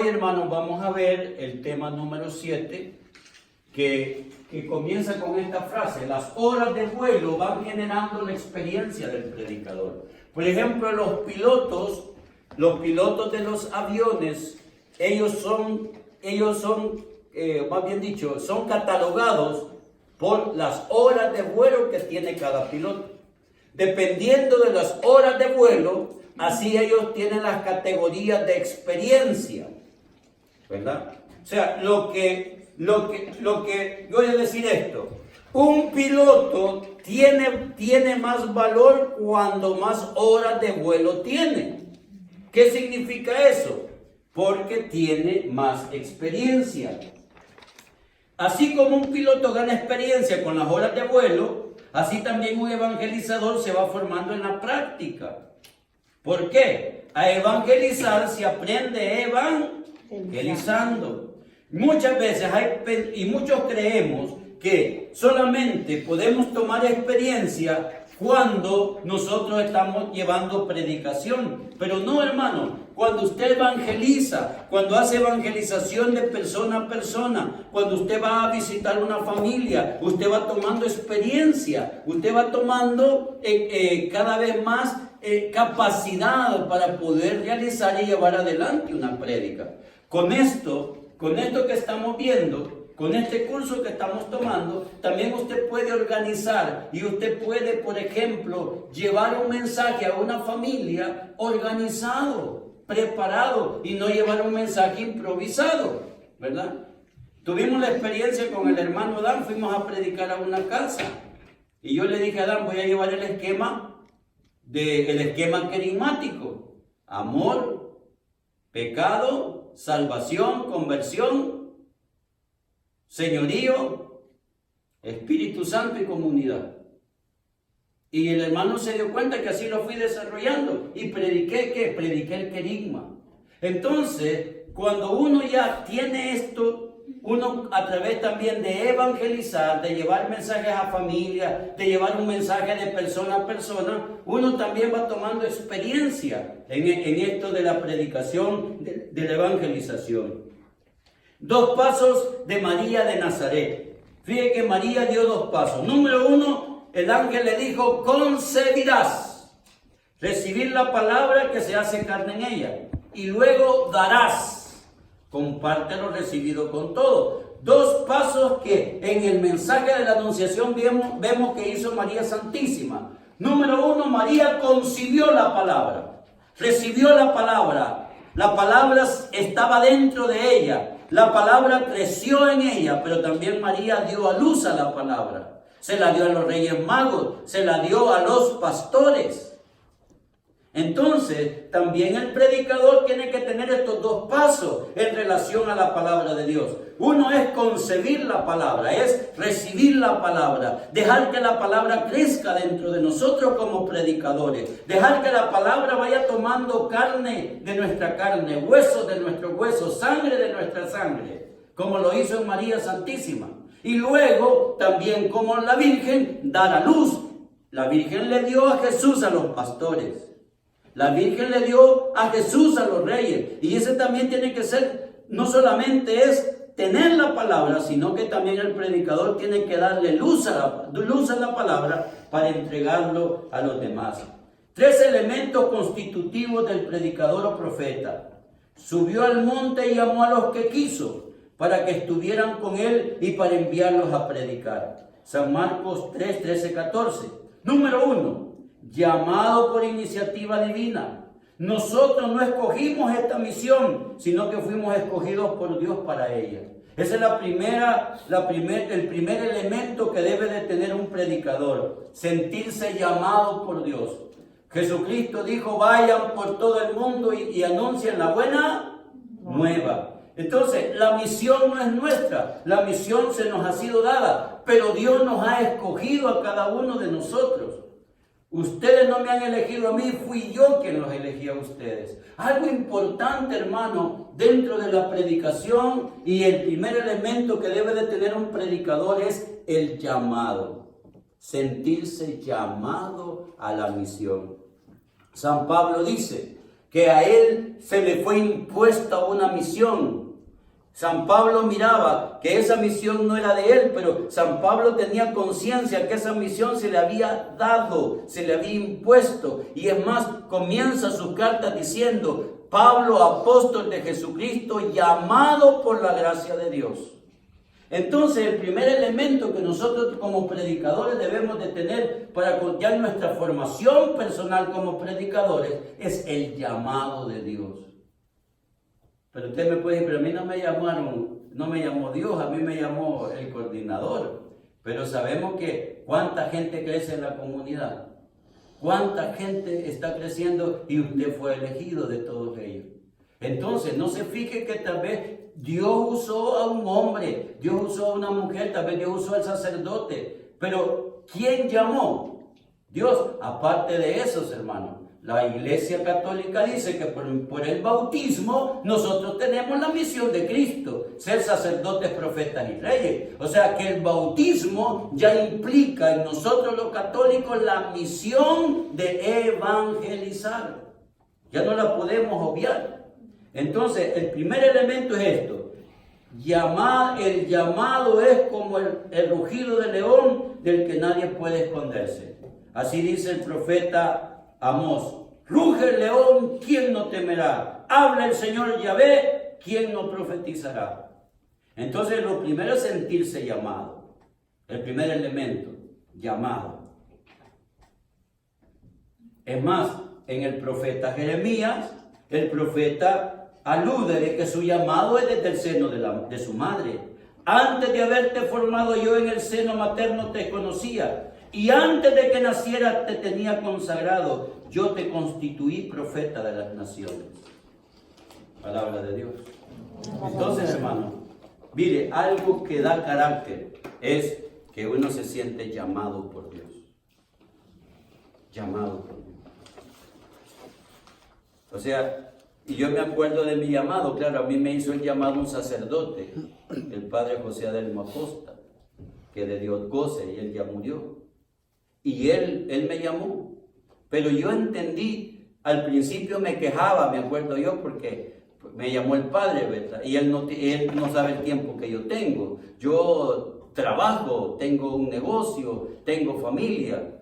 hoy, hermanos, vamos a ver el tema número 7, que comienza con esta frase: las horas de vuelo van generando la experiencia del predicador. Por ejemplo, los pilotos de los aviones, ellos son, más bien dicho, son catalogados por las horas de vuelo que tiene cada piloto. Dependiendo de las horas de vuelo, así ellos tienen las categorías de experiencia, ¿verdad? O sea, lo que voy a decir esto: un piloto tiene más valor cuando más horas de vuelo tiene. ¿Qué significa eso? Porque tiene más experiencia. Así como un piloto gana experiencia con las horas de vuelo, así también un evangelizador se va formando en la práctica. ¿Por qué? A evangelizar se aprende evangelizando. Muchas veces muchos creemos que solamente podemos tomar experiencia cuando nosotros estamos llevando predicación. Pero no, hermano. Cuando usted evangeliza, cuando hace evangelización de persona a persona, cuando usted va a visitar una familia, usted va tomando experiencia, usted va tomando cada vez más capacidad para poder realizar y llevar adelante una prédica. Con esto que estamos viendo, con este curso que estamos tomando, también usted puede organizar y usted puede, por ejemplo, llevar un mensaje a una familia organizado, preparado, y no llevar un mensaje improvisado, ¿verdad? Tuvimos la experiencia con el hermano Dan, fuimos a predicar a una casa y yo le dije a Dan: voy a llevar el esquema querigmático: amor, pecado, salvación, conversión, señorío, Espíritu Santo y comunidad. Y el hermano se dio cuenta que así lo fui desarrollando. Y prediqué el querigma. Entonces, cuando uno ya tiene esto, uno a través también de evangelizar, de llevar mensajes a familia, de llevar un mensaje de persona a persona, uno también va tomando experiencia en esto de la predicación, de la evangelización. 2 pasos de María de Nazaret. Fíjate que María dio 2 pasos. Número 1, el ángel le dijo: concebirás. Recibir la palabra que se hace carne en ella. Y luego darás. Comparte lo recibido con todo. 2 pasos que en el mensaje de la anunciación vemos que hizo María Santísima. Número 1, María concibió la palabra. Recibió la palabra. La palabra estaba dentro de ella. La palabra creció en ella, pero también María dio a luz a la palabra. Se la dio a los reyes magos, se la dio a los pastores. Entonces, también el predicador tiene que tener estos 2 pasos en relación a la palabra de Dios. Uno es concebir la palabra, es recibir la palabra, dejar que la palabra crezca dentro de nosotros como predicadores, dejar que la palabra vaya tomando carne de nuestra carne, huesos de nuestros huesos, sangre de nuestra sangre, como lo hizo en María Santísima. Y luego también, como la Virgen, dar a luz. La Virgen le dio a Jesús a los pastores. La Virgen le dio a Jesús a los reyes. Y ese también tiene que ser, no solamente es tener la palabra, sino que también el predicador tiene que darle luz a la palabra para entregarlo a los demás. 3 elementos constitutivos del predicador o profeta. Subió al monte y llamó a los que quiso, para que estuvieran con él y para enviarlos a predicar. San Marcos 3, 13, 14. Número 1, llamado por iniciativa divina. Nosotros no escogimos esta misión, sino que fuimos escogidos por Dios para ella. Ese es el primer elemento que debe de tener un predicador: sentirse llamado por Dios. Jesucristo dijo: vayan por todo el mundo y anuncien la buena nueva. Entonces, la misión no es nuestra, la misión se nos ha sido dada, pero Dios nos ha escogido a cada uno de nosotros. Ustedes no me han elegido a mí, fui yo quien los elegí a ustedes. Algo importante, hermano, dentro de la predicación, y el primer elemento que debe de tener un predicador es el llamado. Sentirse llamado a la misión. San Pablo dice que a él se le fue impuesta una misión. San Pablo miraba que esa misión no era de él, pero San Pablo tenía conciencia que esa misión se le había dado, se le había impuesto. Y es más, comienza sus cartas diciendo: Pablo, apóstol de Jesucristo, llamado por la gracia de Dios. Entonces, el primer elemento que nosotros como predicadores debemos de tener para ya nuestra formación personal como predicadores es el llamado de Dios. Pero usted me puede decir: pero a mí no me llamó Dios, a mí me llamó el coordinador. Pero sabemos que cuánta gente crece en la comunidad, cuánta gente está creciendo y usted fue elegido de todos ellos. Entonces, no se fije que tal vez Dios usó a un hombre, Dios usó a una mujer, tal vez Dios usó al sacerdote. Pero ¿quién llamó? Dios. Aparte de esos, hermanos, la Iglesia Católica dice que por el bautismo nosotros tenemos la misión de Cristo, ser sacerdotes, profetas y reyes. O sea que el bautismo ya implica en nosotros los católicos la misión de evangelizar. Ya no la podemos obviar. Entonces, el primer elemento es esto. El llamado es como el rugido del león del que nadie puede esconderse. Así dice el profeta Amós: ruge el león, ¿quién no temerá? Habla el Señor Yahvé, ¿quién no profetizará? Entonces, lo primero es sentirse llamado. El primer elemento, llamado. Es más, en el profeta Jeremías, el profeta alude de que su llamado es desde el seno de su madre. Antes de haberte formado yo en el seno materno te conocía, y antes de que nacieras te tenía consagrado. Yo te constituí profeta de las naciones. Palabra de Dios. Entonces, hermano, mire, algo que da carácter es que uno se siente llamado por Dios. Llamado por Dios. O sea, y yo me acuerdo de mi llamado. Claro, a mí me hizo el llamado un sacerdote, el padre José Adelmo Acosta, que de Dios goce, y él ya murió. Y él me llamó. Pero yo entendí, al principio me quejaba, me acuerdo yo, porque me llamó el padre, ¿verdad? Y él no sabe el tiempo que yo tengo. Yo trabajo, tengo un negocio, tengo familia.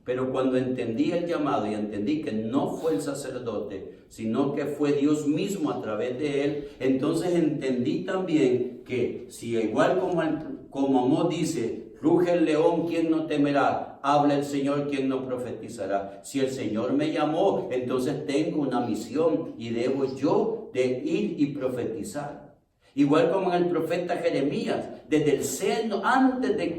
Pero cuando entendí el llamado y entendí que no fue el sacerdote, sino que fue Dios mismo a través de él, entonces entendí también que si igual como Amós dice: ruge el león, ¿quién no temerá? Habla el Señor, ¿quién no profetizará? Si el Señor me llamó, entonces tengo una misión y debo yo de ir y profetizar. Igual como en el profeta Jeremías, desde el seno, antes de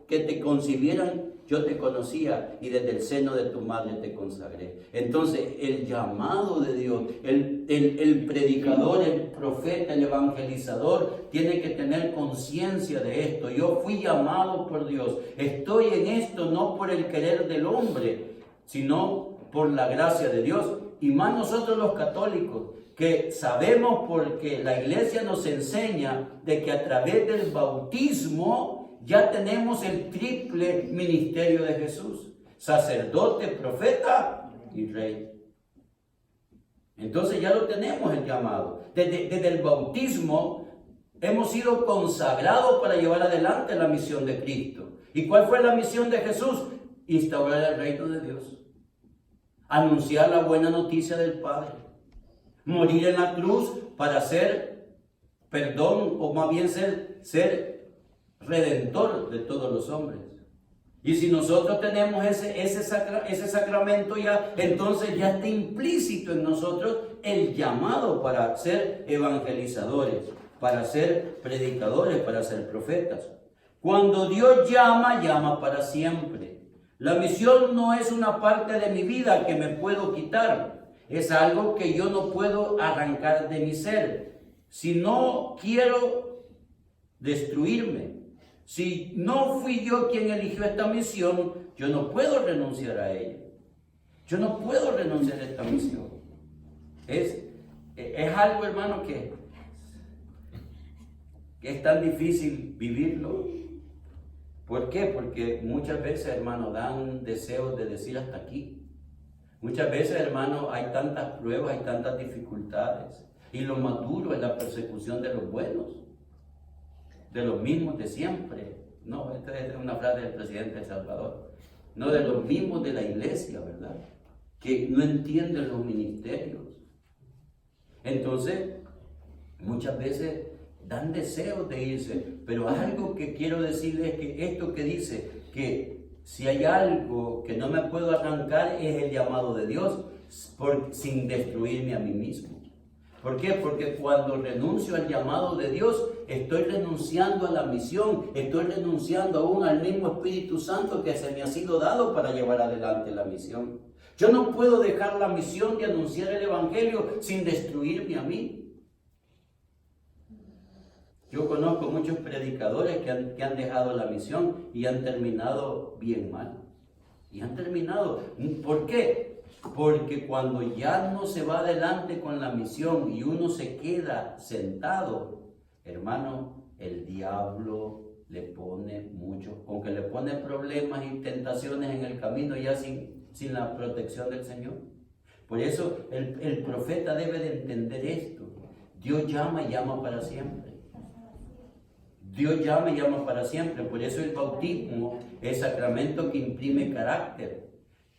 que te concibieran, yo te conocía, y desde el seno de tu madre te consagré. Entonces, el llamado de Dios, el predicador, el profeta, el evangelizador, tiene que tener conciencia de esto. Yo fui llamado por Dios. Estoy en esto no por el querer del hombre, sino por la gracia de Dios. Y más nosotros los católicos, que sabemos, porque la iglesia nos enseña de que a través del bautismo ya tenemos el triple ministerio de Jesús: sacerdote, profeta y rey. Entonces ya lo tenemos el llamado. Desde el bautismo hemos sido consagrados para llevar adelante la misión de Cristo. ¿Y cuál fue la misión de Jesús? Instaurar el reino de Dios. Anunciar la buena noticia del Padre. Morir en la cruz para hacer perdón, o más bien ser redentor de todos los hombres. Y si nosotros tenemos ese sacramento ya, entonces ya está implícito en nosotros el llamado para ser evangelizadores, para ser predicadores, para ser profetas. Cuando Dios llama para siempre. La misión no es una parte de mi vida que me puedo quitar. Es algo que yo no puedo arrancar de mi ser. Si no quiero destruirme, si no fui yo quien eligió esta misión, yo no puedo renunciar a ella. Yo no puedo renunciar a esta misión. Es algo, hermano, que es tan difícil vivirlo. ¿Por qué? Porque muchas veces, hermano, dan deseos de decir hasta aquí. Muchas veces, hermano, hay tantas pruebas, hay tantas dificultades. Y lo más duro es la persecución de los buenos, de los mismos de siempre. No, esta es una frase del presidente de El Salvador. No, de los mismos de la iglesia, ¿verdad? Que no entienden los ministerios. Entonces, muchas veces dan deseos de irse, pero algo que quiero decirles es que esto que dice, que si hay algo que no me puedo arrancar es el llamado de Dios, sin destruirme a mí mismo. ¿Por qué? Porque cuando renuncio al llamado de Dios, estoy renunciando a la misión, estoy renunciando aún al mismo Espíritu Santo que se me ha sido dado para llevar adelante la misión. Yo no puedo dejar la misión de anunciar el Evangelio sin destruirme a mí. Yo conozco muchos predicadores que han dejado la misión y han terminado bien mal. Y han terminado. ¿Por qué? Porque cuando ya no se va adelante con la misión y uno se queda sentado, hermano, el diablo le pone mucho, aunque le pone problemas y tentaciones en el camino ya sin la protección del Señor. Por eso el profeta debe de entender esto. Dios llama y llama para siempre. Dios llama y llama para siempre. Por eso el bautismo es sacramento que imprime carácter.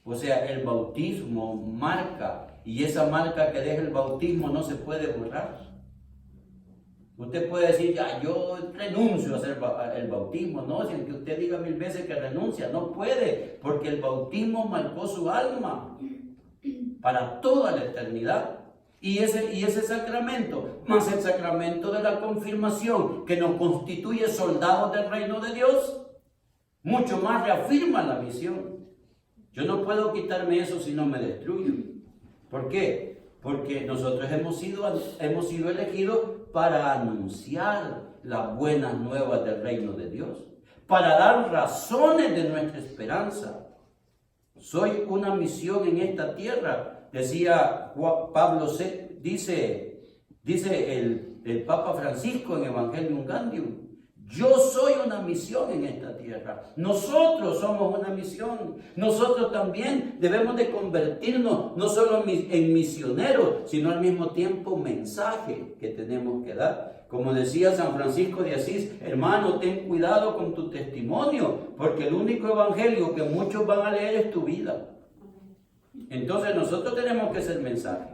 O sea, el bautismo marca, y esa marca que deja el bautismo no se puede borrar. Usted puede decir, ya, yo renuncio a hacer el bautismo. No, sin que usted diga 1000 veces que renuncia, no puede, porque el bautismo marcó su alma para toda la eternidad. Y ese sacramento, más el sacramento de la confirmación, que nos constituye soldados del reino de Dios, mucho más reafirma la misión. Yo no puedo quitarme eso si no me destruyo. ¿Por qué? Porque nosotros hemos sido elegidos para anunciar las buenas nuevas del reino de Dios, para dar razones de nuestra esperanza. Soy una misión en esta tierra, decía Pablo, dice el Papa Francisco en Evangelium Gaudium. Yo soy una misión en esta tierra. Nosotros somos una misión. Nosotros también debemos de convertirnos no solo en misioneros, sino al mismo tiempo mensaje que tenemos que dar. Como decía San Francisco de Asís, hermano, ten cuidado con tu testimonio, porque el único evangelio que muchos van a leer es tu vida. Entonces nosotros tenemos que ser mensaje.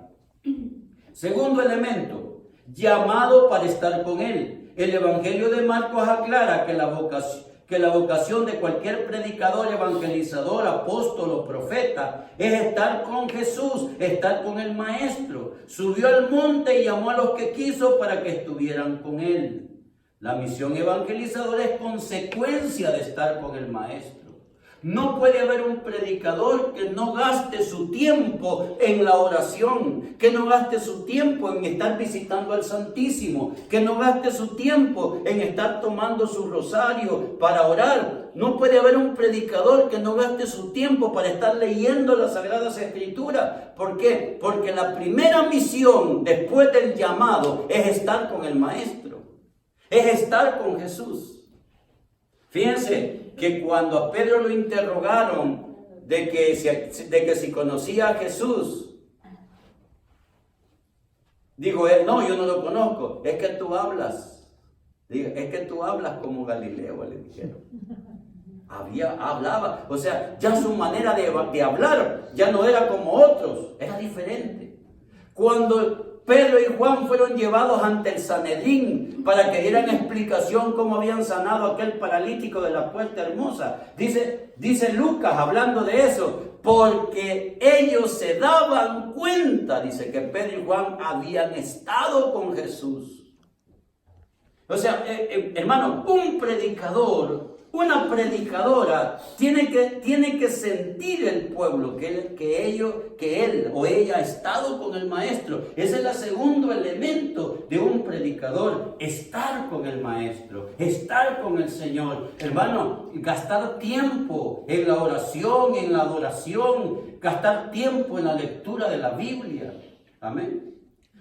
Segundo elemento, llamado para estar con Él. El Evangelio de Marcos aclara que la vocación de cualquier predicador, evangelizador, apóstol o profeta es estar con Jesús, estar con el Maestro. Subió al monte y llamó a los que quiso para que estuvieran con Él. La misión evangelizadora es consecuencia de estar con el Maestro. No puede haber un predicador que no gaste su tiempo en la oración, que no gaste su tiempo en estar visitando al Santísimo, que no gaste su tiempo en estar tomando su rosario para orar. No puede haber un predicador que no gaste su tiempo para estar leyendo las Sagradas Escrituras. ¿Por qué? Porque la primera misión después del llamado es estar con el Maestro, es estar con Jesús. Fíjense que cuando a Pedro lo interrogaron de que si conocía a Jesús, dijo él, no, yo no lo conozco, es que tú hablas como Galileo, le dijeron. Hablaba, o sea, ya su manera de hablar ya no era como otros, era diferente. Cuando Pedro y Juan fueron llevados ante el Sanedrín para que dieran explicación cómo habían sanado a aquel paralítico de la Puerta Hermosa. Dice Lucas, hablando de eso, porque ellos se daban cuenta, dice, que Pedro y Juan habían estado con Jesús. O sea, hermano, un predicador, una predicadora tiene que sentir el pueblo que él o ella ha estado con el Maestro. Ese es el segundo elemento de un predicador, estar con el Maestro, estar con el Señor. Hermano, gastar tiempo en la oración, en la adoración, gastar tiempo en la lectura de la Biblia. Amén.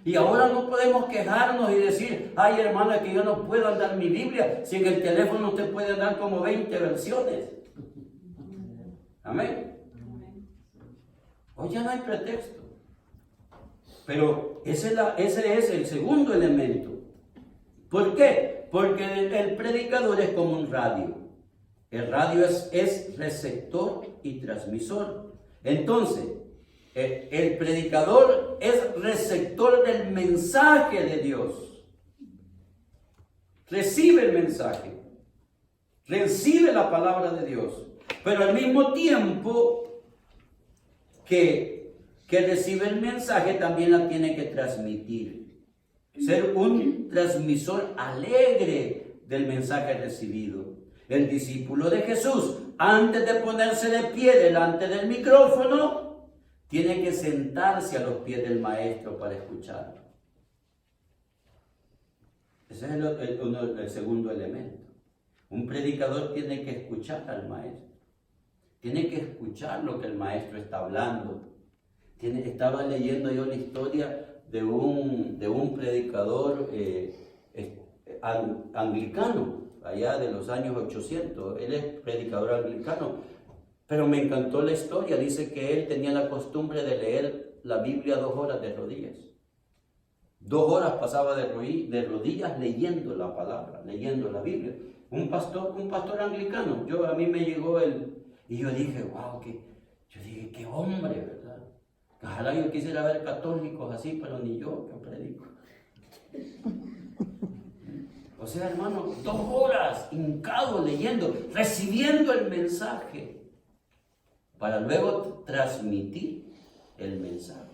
Y ahora no podemos quejarnos y decir, ay hermana, que yo no puedo andar mi Biblia, si en el teléfono usted puede andar como 20 versiones. Amén. Hoy ya no hay pretexto. Pero ese es el segundo elemento. ¿Por qué? Porque el predicador es como un radio. El radio es receptor y transmisor. Entonces, el predicador es receptor del mensaje de Dios. Recibe el mensaje. Recibe la palabra de Dios. Pero al mismo tiempo que recibe el mensaje, también la tiene que transmitir. Ser un transmisor alegre del mensaje recibido. El discípulo de Jesús, antes de ponerse de pie delante del micrófono, tiene que sentarse a los pies del maestro para escuchar. Ese es el segundo elemento. Un predicador tiene que escuchar al maestro. Tiene que escuchar lo que el maestro está hablando. Estaba leyendo yo la historia de un predicador anglicano, allá de los años 800. Él es predicador anglicano, pero me encantó la historia. Dice que él tenía la costumbre de leer la Biblia 2 horas de rodillas. 2 horas pasaba de rodillas leyendo la palabra, leyendo la Biblia. Un pastor anglicano. A mí me llegó y yo dije, wow, qué hombre, ¿verdad? Ojalá yo quisiera ver católicos así, pero ni yo que predico. O sea, hermano, 2 horas hincado leyendo, recibiendo el mensaje, para luego transmitir el mensaje.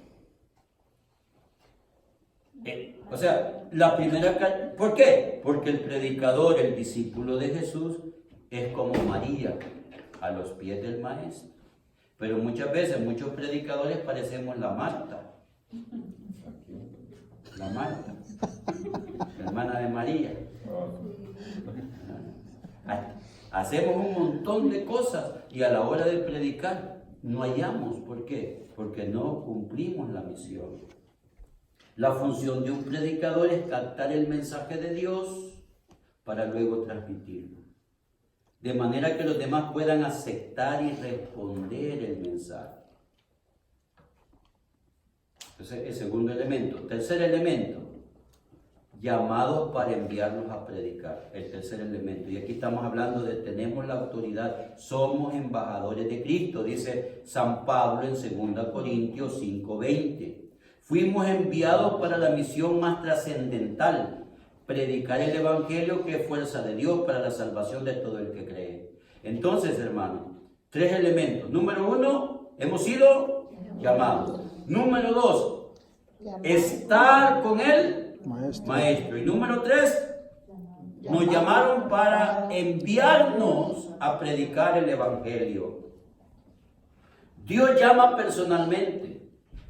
O sea, ¿por qué? Porque el predicador, el discípulo de Jesús, es como María, a los pies del maestro. Pero muchas veces, muchos predicadores parecemos la Marta. La Marta, la hermana de María. Hacemos un montón de cosas y a la hora de predicar no hallamos. ¿Por qué? Porque no cumplimos la misión. La función de un predicador es captar el mensaje de Dios para luego transmitirlo. De manera que los demás puedan aceptar y responder el mensaje. Ese es el segundo elemento. Tercer elemento, llamados para enviarnos a predicar. El tercer elemento. Y aquí estamos hablando de tenemos la autoridad, somos embajadores de Cristo, dice San Pablo en 2 Corintios 5:20. Fuimos enviados para la misión más trascendental, predicar el evangelio que es fuerza de Dios para la salvación de todo el que cree. Entonces, hermano, 3 elementos. Número 1, hemos sido llamados. Número 2, estar con el maestro. Y número 3, nos llamaron para enviarnos a predicar el evangelio. Dios llama personalmente.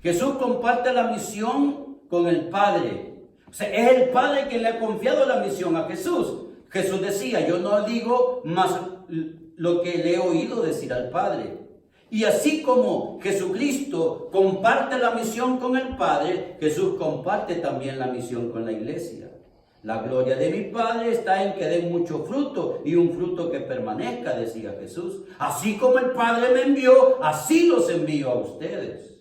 Jesús comparte la misión con el Padre. O sea, es el Padre quien le ha confiado la misión a Jesús. Jesús decía, yo no digo más lo que le he oído decir al Padre. Y así como Jesucristo comparte la misión con el Padre, Jesús comparte también la misión con la iglesia. La gloria de mi Padre está en que den mucho fruto y un fruto que permanezca, decía Jesús. Así como el Padre me envió, así los envío a ustedes.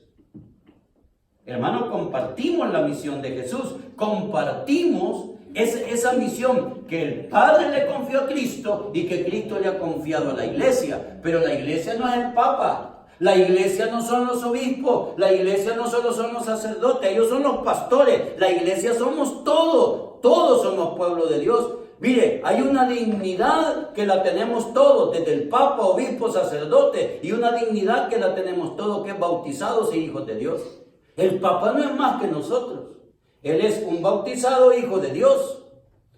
Hermanos, compartimos la misión de Jesús, compartimos esa misión que el Padre le confió a Cristo y que Cristo le ha confiado a la iglesia. Pero la iglesia no es el Papa, la iglesia no son los obispos, la iglesia no solo son los sacerdotes, ellos son los pastores, la iglesia somos todos somos pueblo de Dios. Mire, hay una dignidad que la tenemos todos, desde el Papa, obispo, sacerdote, y una dignidad que la tenemos todos, que es bautizados e hijos de Dios. El Papa no es más que nosotros. Él es un bautizado hijo de Dios.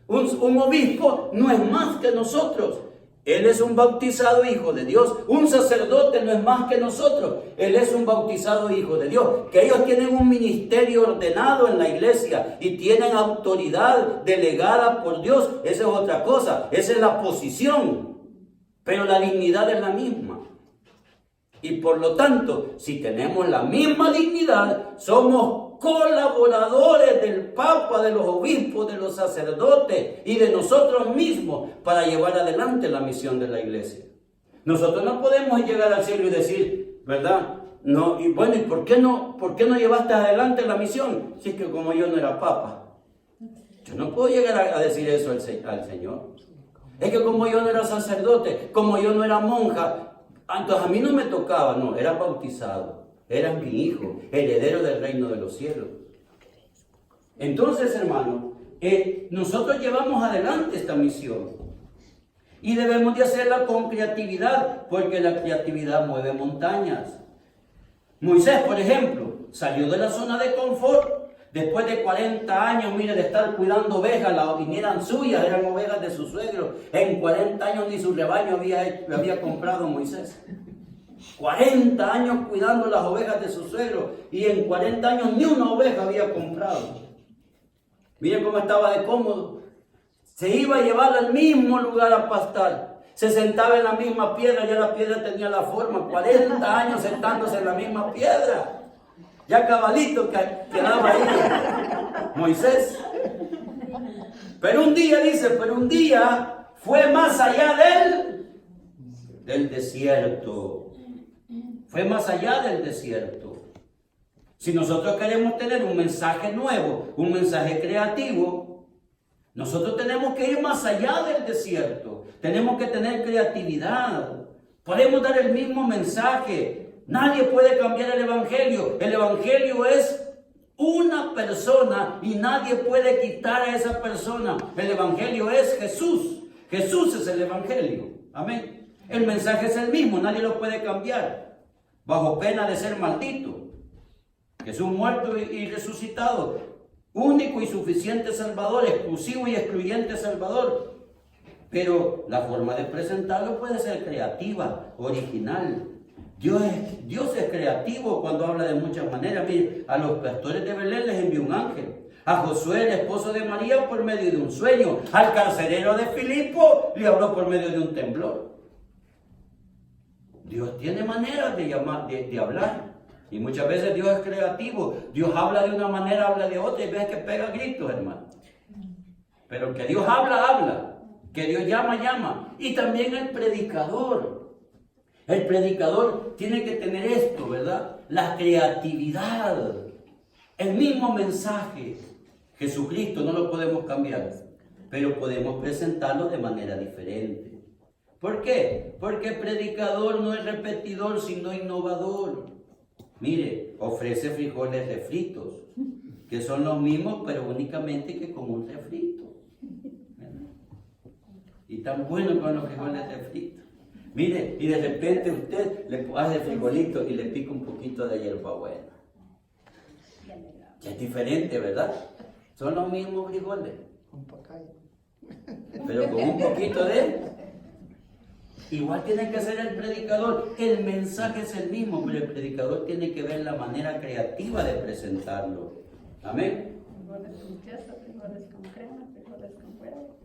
Un obispo no es más que nosotros. Él es un bautizado hijo de Dios. Un sacerdote no es más que nosotros. Él es un bautizado hijo de Dios. Que ellos tienen un ministerio ordenado en la iglesia y tienen autoridad delegada por Dios. Esa es otra cosa. Esa es la posición. Pero la dignidad es la misma. Y por lo tanto, si tenemos la misma dignidad, somos colaboradores del Papa, de los obispos, de los sacerdotes y de nosotros mismos para llevar adelante la misión de la iglesia. Nosotros no podemos llegar al cielo y decir, ¿verdad? No, y bueno, ¿y por qué no llevaste adelante la misión? Si es que como yo no era papa. Yo no puedo llegar a decir eso al Señor. Es que como yo no era sacerdote, como yo no era monja, entonces a mí no me tocaba, no, era bautizado. Era mi hijo, heredero del reino de los cielos. Entonces, hermano, nosotros llevamos adelante esta misión. Y debemos de hacerla con creatividad, porque la creatividad mueve montañas. Moisés, por ejemplo, salió de la zona de confort. Después de 40 años, mire, de estar cuidando ovejas, ni eran suyas, eran ovejas de su suegro. En 40 años ni su rebaño había comprado Moisés. 40 años cuidando las ovejas de su suegro, y en 40 años ni una oveja había comprado. Miren cómo estaba de cómodo. Se iba a llevar al mismo lugar a pastar. Se sentaba en la misma piedra, ya la piedra tenía la forma. 40 años sentándose en la misma piedra. Ya cabalito quedaba ahí Moisés. Pero un día fue más allá del desierto. Fue más allá del desierto. Si nosotros queremos tener un mensaje nuevo, un mensaje creativo, nosotros tenemos que ir más allá del desierto. Tenemos que tener creatividad. Podemos dar el mismo mensaje. Nadie puede cambiar el Evangelio. El Evangelio es una persona y nadie puede quitar a esa persona. El Evangelio es Jesús. Jesús es el Evangelio. Amén. El mensaje es el mismo, nadie lo puede cambiar. Bajo pena de ser maldito. Jesús muerto y resucitado. Único y suficiente Salvador, exclusivo y excluyente Salvador. Pero la forma de presentarlo puede ser creativa, original. Dios es creativo cuando habla de muchas maneras. Mire, a los pastores de Belén les envió un ángel. A Josué, el esposo de María, por medio de un sueño. Al carcelero de Filipo le habló por medio de un temblor. Dios tiene maneras de hablar. Y muchas veces Dios es creativo. Dios habla de una manera, habla de otra, y ves que pega gritos, hermano. Pero que Dios habla. Que Dios llama. Y también el predicador. El predicador tiene que tener esto, ¿verdad? La creatividad. El mismo mensaje. Jesucristo no lo podemos cambiar, pero podemos presentarlo de manera diferente. ¿Por qué? Porque el predicador no es repetidor, sino innovador. Mire, ofrece frijoles refritos, que son los mismos, pero únicamente que con un refrito. ¿Verdad? Y tan bueno con los frijoles refritos. Mire, y de repente usted le hace frijolito y le pica un poquito de hierbabuena. Ya es diferente, ¿verdad? Son los mismos frijoles. Pero con un poquito de... Igual tiene que ser el predicador. El mensaje es el mismo, pero el predicador tiene que ver la manera creativa de presentarlo. Amén. Frijoles con queso, frijoles con crema, frijoles con huevo.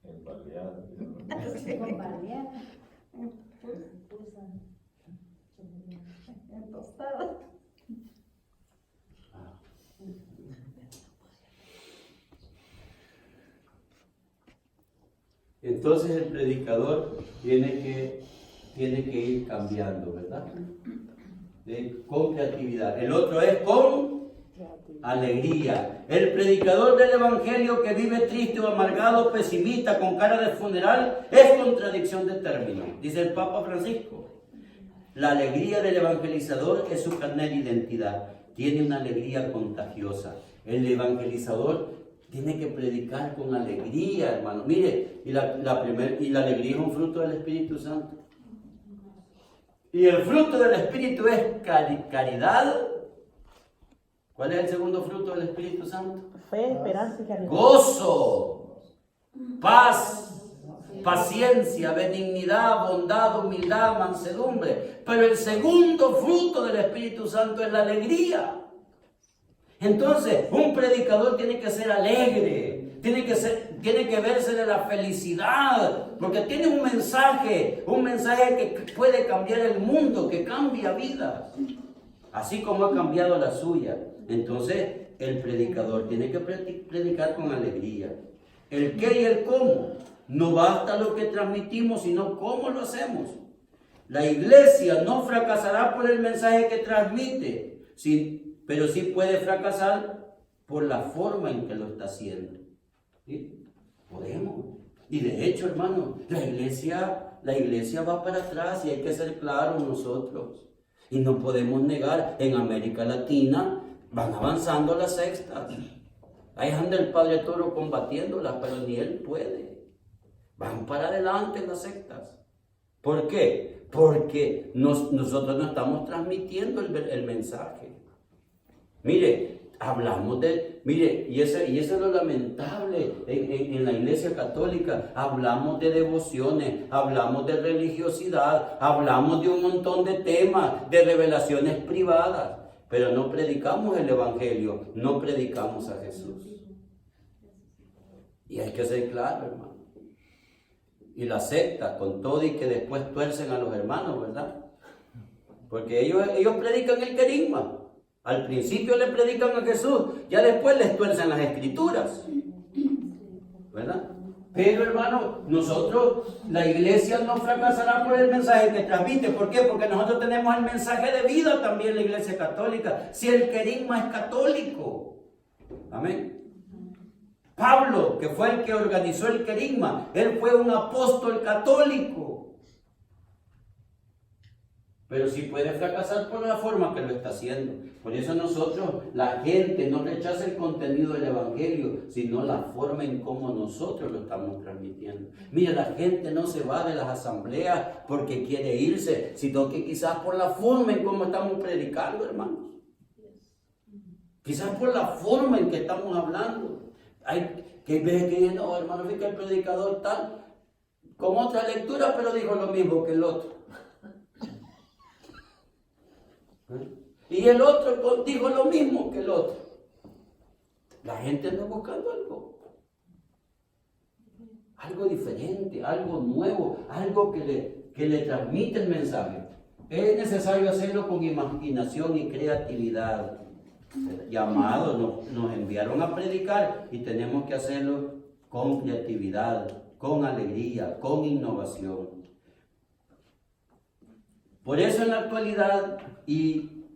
El baleado. Con baleado. En tostado. Entonces el predicador tiene que ir cambiando, ¿verdad? Con creatividad. El otro es con alegría. El predicador del evangelio que vive triste o amargado, pesimista, con cara de funeral, es contradicción de términos, dice el Papa Francisco. La alegría del evangelizador es su carnet de identidad. Tiene una alegría contagiosa. El evangelizador tiene que predicar con alegría, hermano. Mire, y la alegría es un fruto del Espíritu Santo. Y el fruto del Espíritu es caridad. ¿Cuál es el segundo fruto del Espíritu Santo? Fe, esperanza y caridad. Gozo, paz, paciencia, benignidad, bondad, humildad, mansedumbre. Pero el segundo fruto del Espíritu Santo es la alegría. Entonces, un predicador tiene que ser alegre, tiene que verse de la felicidad, porque tiene un mensaje que puede cambiar el mundo, que cambia vidas, así como ha cambiado la suya. Entonces, el predicador tiene que predicar con alegría. El qué y el cómo. No basta lo que transmitimos, sino cómo lo hacemos. La iglesia no fracasará por el mensaje que transmite, sí, pero sí puede fracasar por la forma en que lo está haciendo. ¿Sí? Podemos. Y de hecho, hermano, la iglesia va para atrás y hay que ser claros nosotros. Y no podemos negar, en América Latina van avanzando las sectas. Ahí anda el Padre Toro combatiéndolas, pero ni él puede. Van para adelante las sectas. ¿Por qué? Porque nosotros no estamos transmitiendo el mensaje. Mire, y eso es lo lamentable en la iglesia católica. Hablamos de devociones, hablamos de religiosidad, hablamos de un montón de temas, de revelaciones privadas, pero no predicamos el evangelio, no predicamos a Jesús. Y hay que ser claro, hermano. Y la secta, con todo y que después tuercen a los hermanos, ¿verdad? Porque ellos predican el querigma. Al principio le predican a Jesús, ya después les tuercen las escrituras, ¿verdad? Pero hermano, la iglesia no fracasará por el mensaje que transmite. ¿Por qué? Porque nosotros tenemos el mensaje de vida también, la iglesia católica. Si el querigma es católico, amén. Pablo, que fue el que organizó el querigma, él fue un apóstol católico. Pero sí puede fracasar por la forma que lo está haciendo. Por eso la gente no rechaza el contenido del evangelio, sino la forma en cómo nosotros lo estamos transmitiendo. Mira, la gente no se va de las asambleas porque quiere irse, sino que quizás por la forma en cómo estamos predicando, hermanos. Quizás por la forma en que estamos hablando. Hay que veces que dicen, no, hermano, fíjate que el predicador tal, con otra lectura, pero dijo lo mismo que el otro. Y el otro dijo lo mismo que el otro. La gente anda buscando algo diferente, algo nuevo, algo que le transmite el mensaje. Es necesario hacerlo con imaginación y creatividad. Llamados, nos enviaron a predicar y tenemos que hacerlo con creatividad, con alegría, con innovación. Por eso en la actualidad y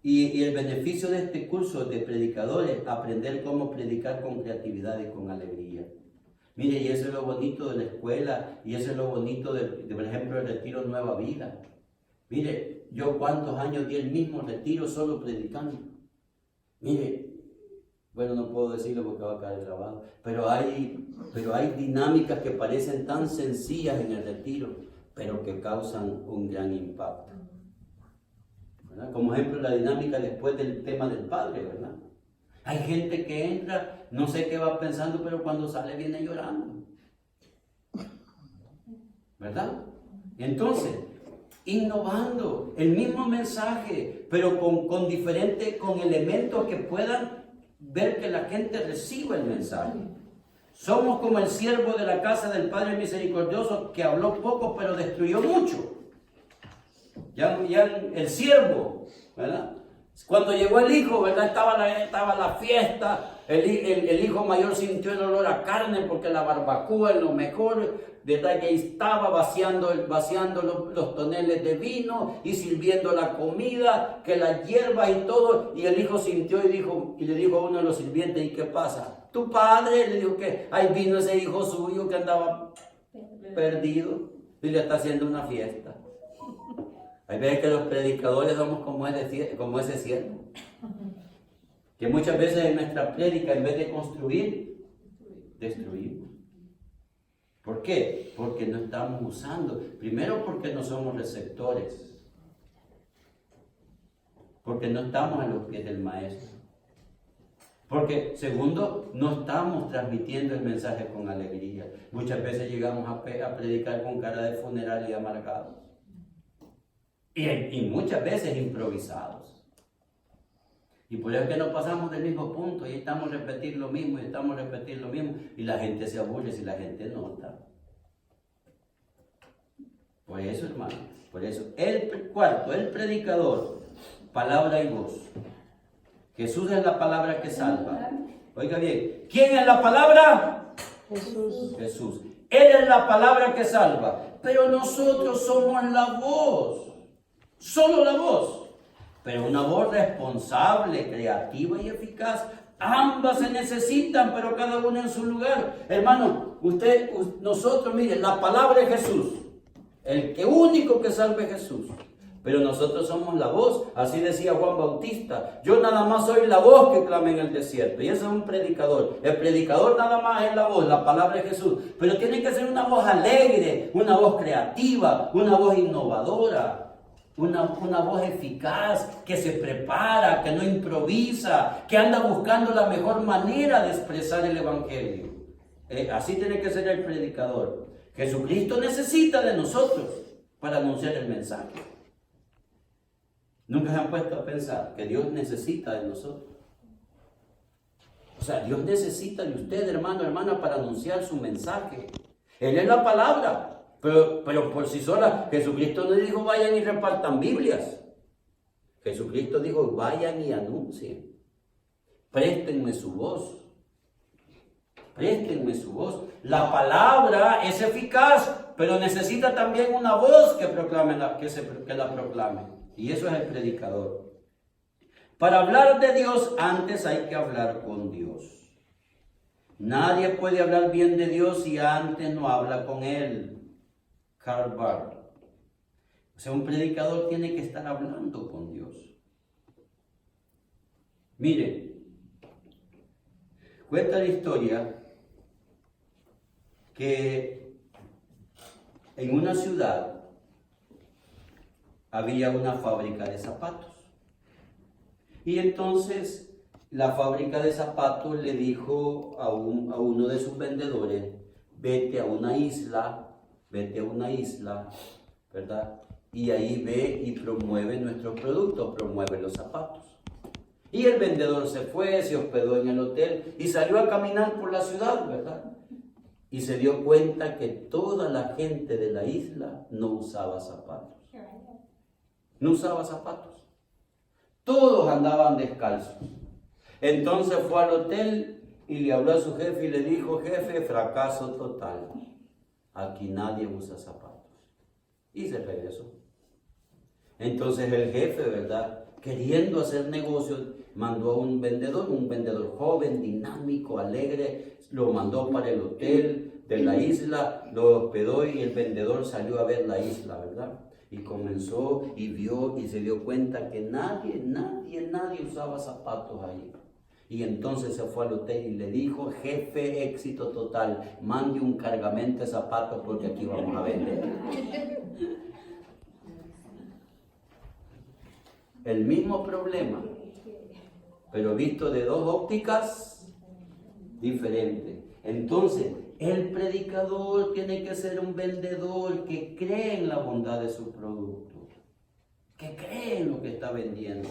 el beneficio de este curso de predicadores, aprender cómo predicar con creatividad y con alegría. Mire, y eso es lo bonito de la escuela, y eso es lo bonito de por ejemplo, el retiro Nueva Vida. Mire, yo cuántos años di el mismo retiro solo predicando. Mire, bueno, no puedo decirlo porque va a caer grabado, pero hay dinámicas que parecen tan sencillas en el retiro, pero que causan un gran impacto. ¿Verdad? Como ejemplo, la dinámica después del tema del Padre, ¿verdad? Hay gente que entra, no sé qué va pensando, pero cuando sale viene llorando. ¿Verdad? Entonces, innovando el mismo mensaje, pero con elementos que puedan ver que la gente reciba el mensaje. Somos como el siervo de la casa del Padre Misericordioso que habló poco pero destruyó mucho. Ya el siervo, ¿verdad? Cuando llegó el hijo, ¿verdad? Estaba la fiesta, el hijo mayor sintió el olor a carne porque la barbacoa es lo mejor, ¿verdad? Que estaba vaciando los toneles de vino y sirviendo la comida, que la hierba y todo, y el hijo sintió y le dijo a uno de los sirvientes, ¿y qué pasa? Tu padre, le dijo que ahí vino ese hijo suyo que andaba perdido y le está haciendo una fiesta. Hay veces que los predicadores somos como ese siervo. Que muchas veces en nuestra prédica, en vez de construir, destruimos. ¿Por qué? Porque no estamos usando. Primero, porque no somos receptores. Porque no estamos a los pies del maestro. Porque, segundo, no estamos transmitiendo el mensaje con alegría. Muchas veces llegamos a predicar con cara de funeral y amargados. Y muchas veces improvisados. Y por eso es que nos pasamos del mismo punto y estamos repitiendo lo mismo y la gente se aburre si la gente nota. Por eso, hermano, el predicador, palabra y voz. Jesús es la palabra que salva. Oiga bien, ¿quién es la palabra? Jesús. Jesús. Él es la palabra que salva, pero nosotros somos la voz, solo la voz, pero una voz responsable, creativa y eficaz. Ambas se necesitan, pero cada una en su lugar. Hermano, nosotros, miren, la palabra es Jesús, el que único que salve es Jesús. Pero nosotros somos la voz, así decía Juan Bautista. Yo nada más soy la voz que clama en el desierto. Y eso es un predicador. El predicador nada más es la voz, la palabra es Jesús. Pero tiene que ser una voz alegre, una voz creativa, una voz innovadora, una voz eficaz, que se prepara, que no improvisa, que anda buscando la mejor manera de expresar el Evangelio. Así tiene que ser el predicador. Jesucristo necesita de nosotros para anunciar el mensaje. ¿Nunca se han puesto a pensar que Dios necesita de nosotros? O sea, Dios necesita de usted, hermano, hermana, para anunciar su mensaje. Él es la palabra, pero por sí sola. Jesucristo no dijo vayan y repartan Biblias. Jesucristo dijo vayan y anuncien. Préstenme su voz. Préstenme su voz. La palabra es eficaz, pero necesita también una voz que la proclame. Y eso es el predicador. Para hablar de Dios, antes hay que hablar con Dios. Nadie puede hablar bien de Dios si antes no habla con Él. Karl Barth. O sea, un predicador tiene que estar hablando con Dios. Mire, cuenta la historia que en una ciudad había una fábrica de zapatos. Y entonces la fábrica de zapatos le dijo a uno de sus vendedores, vete a una isla, ¿verdad? Y ahí ve y promueve nuestros productos, promueve los zapatos. Y el vendedor se fue, se hospedó en el hotel y salió a caminar por la ciudad, ¿verdad? Y se dio cuenta que toda la gente de la isla no usaba zapatos. No usaba zapatos. Todos andaban descalzos. Entonces fue al hotel y le habló a su jefe y le dijo, jefe, fracaso total. Aquí nadie usa zapatos. Y se regresó. Entonces el jefe, ¿verdad?, queriendo hacer negocios, mandó a un vendedor joven, dinámico, alegre, lo mandó para el hotel de la isla, lo hospedó y el vendedor salió a ver la isla, ¿verdad? Y comenzó y vio y se dio cuenta que nadie usaba zapatos ahí. Y entonces se fue al hotel y le dijo, jefe, éxito total, mande un cargamento de zapatos porque aquí vamos a vender. El mismo problema, pero visto de dos ópticas diferentes. Entonces, el predicador tiene que ser un vendedor que cree en la bondad de su producto, que cree en lo que está vendiendo,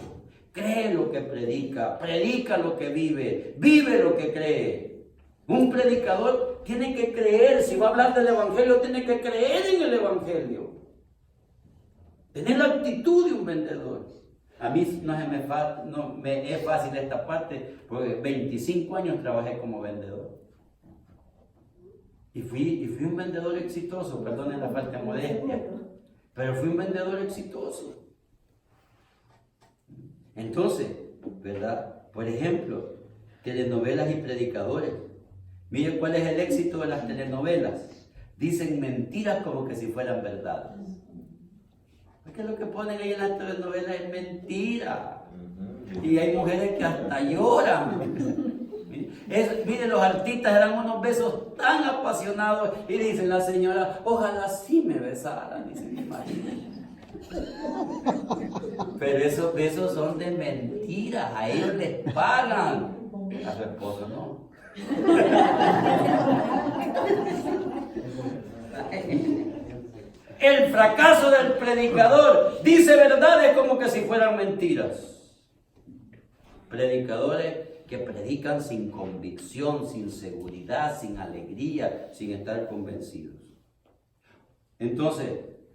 cree lo que predica, predica lo que vive, vive lo que cree. Un predicador tiene que creer, si va a hablar del Evangelio, tiene que creer en el Evangelio. Tener la actitud de un vendedor. A mí no me es fácil esta parte, porque 25 años trabajé como vendedor. Y fui un vendedor exitoso, perdonen la falta de modestia, pero fui un vendedor exitoso. Entonces, ¿verdad? Por ejemplo, telenovelas y predicadores. Miren cuál es el éxito de las telenovelas. Dicen mentiras como que si fueran verdades. Porque lo que ponen ahí en las telenovelas es mentira. Y hay mujeres que hasta lloran. Miren, los artistas dan unos besos tan apasionados y dicen la señora, ojalá sí me besaran, dice mi marido. Pero esos besos son de mentiras, a ellos les pagan, a su esposo no. El fracaso del predicador dice verdades como que si fueran mentiras. Predicadores que predican sin convicción, sin seguridad, sin alegría, sin estar convencidos. Entonces,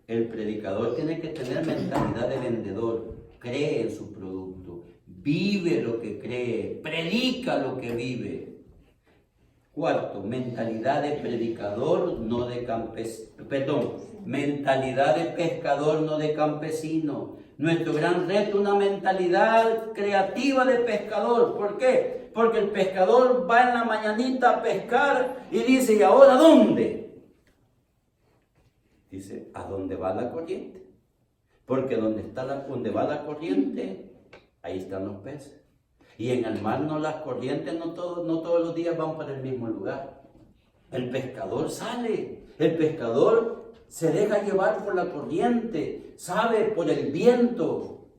el predicador tiene que tener mentalidad de vendedor, cree en su producto, vive lo que cree, predica lo que vive. Cuarto, mentalidad de predicador, no de mentalidad de pescador, no de campesino. Nuestro gran reto, una mentalidad creativa de pescador. ¿Por qué? Porque el pescador va en la mañanita a pescar y dice, ¿y ahora dónde? Dice, ¿a dónde va la corriente? Porque donde va la corriente, ahí están los peces. Y en el mar las corrientes no todos los días van para el mismo lugar. El pescador sale, el pescador se deja llevar por la corriente, sabe, por el viento.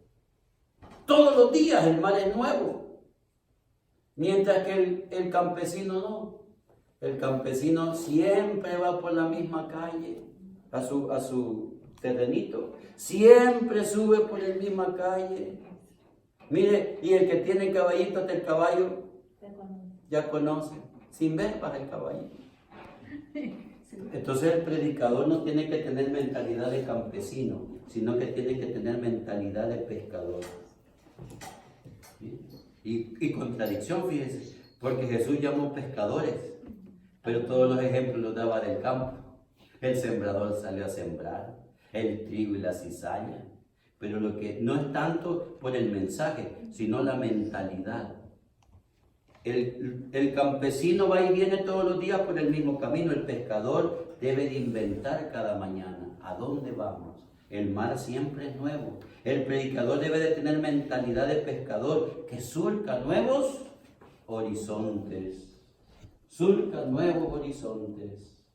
Todos los días el mar es nuevo. Mientras que el campesino no. El campesino siempre va por la misma calle, a su terrenito. Siempre sube por la misma calle. Mire, y el que tiene caballito del caballo, ya conoce. Sin ver para el caballito. Entonces el predicador no tiene que tener mentalidad de campesino, sino que tiene que tener mentalidad de pescador. Y contradicción, fíjense, porque Jesús llamó pescadores, pero todos los ejemplos los daba del campo. El sembrador salió a sembrar, el trigo y la cizaña. Pero lo que no es tanto por el mensaje, sino la mentalidad. El campesino va y viene todos los días por el mismo camino. El pescador debe de inventar cada mañana. ¿A dónde vamos? El mar siempre es nuevo. El predicador debe de tener mentalidad de pescador que surca nuevos horizontes. Surca nuevos horizontes.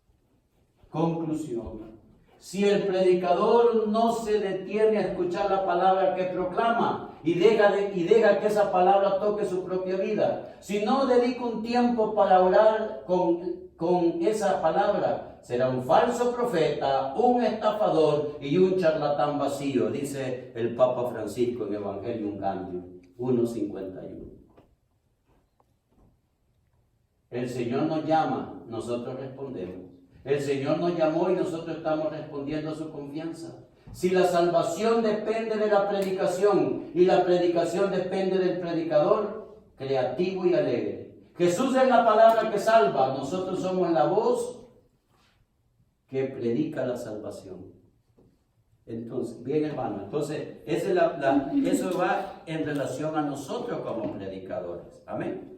Conclusión. Si el predicador no se detiene a escuchar la palabra que proclama y deja que esa palabra toque su propia vida, si no dedica un tiempo para orar con esa palabra, será un falso profeta, un estafador y un charlatán vacío, dice el Papa Francisco en Evangelium Gaudium 1:51. El Señor nos llama, nosotros respondemos. El Señor nos llamó y nosotros estamos respondiendo a su confianza. Si la salvación depende de la predicación y la predicación depende del predicador, creativo y alegre. Jesús es la palabra que salva, nosotros somos la voz que predica la salvación. Entonces, bien hermano, entonces eso va en relación a nosotros como predicadores. Amén.